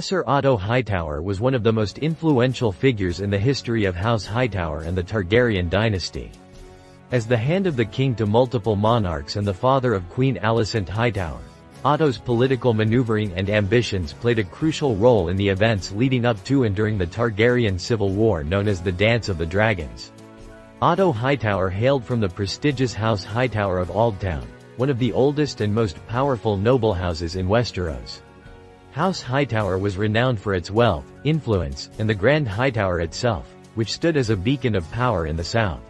Sir Otto Hightower was one of the most influential figures in the history of House Hightower and the Targaryen dynasty. As the hand of the king to multiple monarchs and the father of Queen Alicent Hightower, Otto's political maneuvering and ambitions played a crucial role in the events leading up to and during the Targaryen civil war known as the Dance of the Dragons. Otto Hightower hailed from the prestigious House Hightower of Oldtown, one of the oldest and most powerful noble houses in Westeros. House Hightower was renowned for its wealth, influence, and the Grand Hightower itself, which stood as a beacon of power in the south.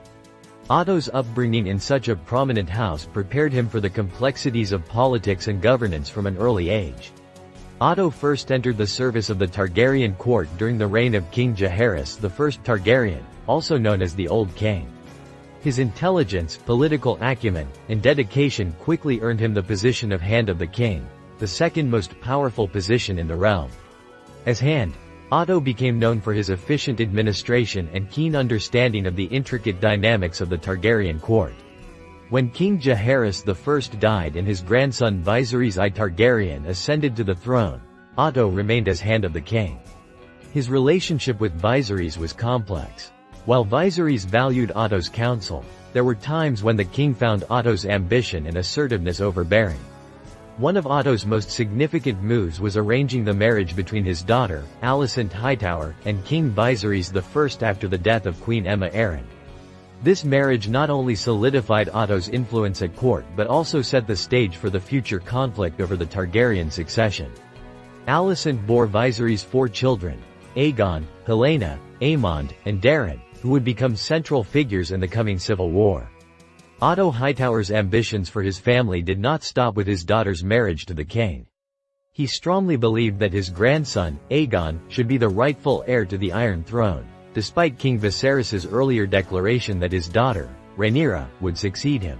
Otto's upbringing in such a prominent house prepared him for the complexities of politics and governance from an early age. Otto first entered the service of the Targaryen court during the reign of King Jaehaerys I Targaryen, also known as the Old King. His intelligence, political acumen, and dedication quickly earned him the position of Hand of the King, the second most powerful position in the realm. As Hand, Otto became known for his efficient administration and keen understanding of the intricate dynamics of the Targaryen court. When King Jaehaerys I died and his grandson Viserys I ascended to the throne, Otto remained as Hand of the King. His relationship with Viserys was complex. While Viserys valued Otto's counsel, there were times when the king found Otto's ambition and assertiveness overbearing. One of Otto's most significant moves was arranging the marriage between his daughter, Alicent Hightower, and King Viserys I after the death of Queen Rhaenyra. This marriage not only solidified Otto's influence at court but also set the stage for the future conflict over the Targaryen succession. Alicent bore Viserys 4 children, Aegon, Helaena, Aemond, and Daeron, who would become central figures in the coming civil war. Otto Hightower's ambitions for his family did not stop with his daughter's marriage to the king. He strongly believed that his grandson, Aegon, should be the rightful heir to the Iron Throne, despite King Viserys' earlier declaration that his daughter, Rhaenyra, would succeed him.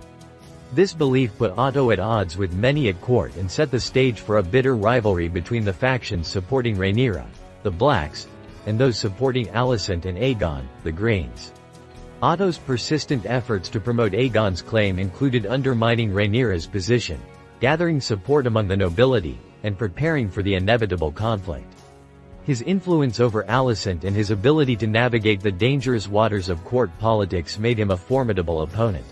This belief put Otto at odds with many at court and set the stage for a bitter rivalry between the factions supporting Rhaenyra, the Blacks, and those supporting Alicent and Aegon, the Greens. Otto's persistent efforts to promote Aegon's claim included undermining Rhaenyra's position, gathering support among the nobility, and preparing for the inevitable conflict. His influence over Alicent and his ability to navigate the dangerous waters of court politics made him a formidable opponent.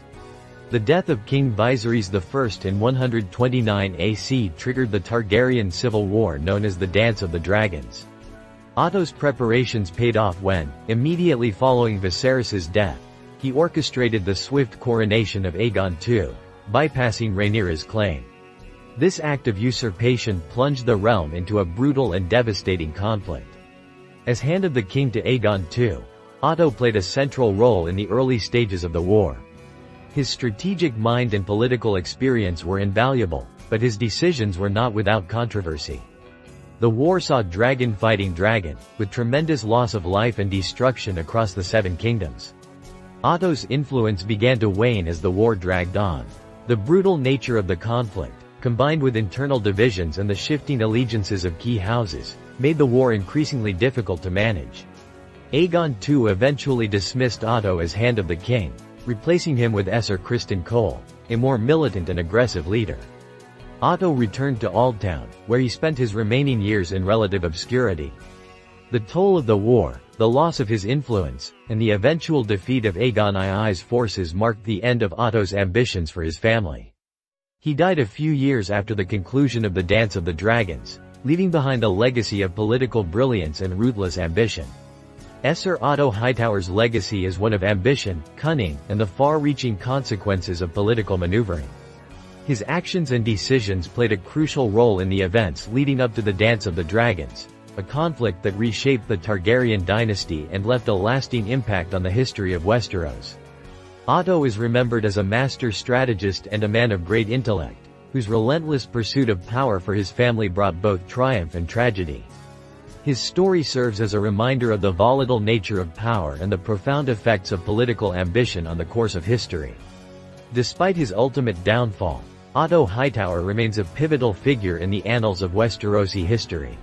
The death of King Viserys I in 129 AC triggered the Targaryen civil war known as the Dance of the Dragons. Otto's preparations paid off when, immediately following Viserys' death, he orchestrated the swift coronation of Aegon II, bypassing Rhaenyra's claim. This act of usurpation plunged the realm into a brutal and devastating conflict. As Hand of the King to Aegon II, Otto played a central role in the early stages of the war. His strategic mind and political experience were invaluable, but his decisions were not without controversy. The war saw dragon fighting dragon, with tremendous loss of life and destruction across the 7 kingdoms. Otto's influence began to wane as the war dragged on. The brutal nature of the conflict, combined with internal divisions and the shifting allegiances of key houses, made the war increasingly difficult to manage. Aegon II eventually dismissed Otto as Hand of the King, replacing him with Sir Criston Cole, a more militant and aggressive leader. Otto returned to Oldtown, where he spent his remaining years in relative obscurity. The toll of the war, the loss of his influence, and the eventual defeat of Aegon II's forces marked the end of Otto's ambitions for his family. He died a few years after the conclusion of the Dance of the Dragons, leaving behind a legacy of political brilliance and ruthless ambition. Sir Otto Hightower's legacy is one of ambition, cunning, and the far-reaching consequences of political maneuvering. His actions and decisions played a crucial role in the events leading up to the Dance of the Dragons, a conflict that reshaped the Targaryen dynasty and left a lasting impact on the history of Westeros. Otto is remembered as a master strategist and a man of great intellect, whose relentless pursuit of power for his family brought both triumph and tragedy. His story serves as a reminder of the volatile nature of power and the profound effects of political ambition on the course of history. Despite his ultimate downfall, Otto Hightower remains a pivotal figure in the annals of Westerosi history.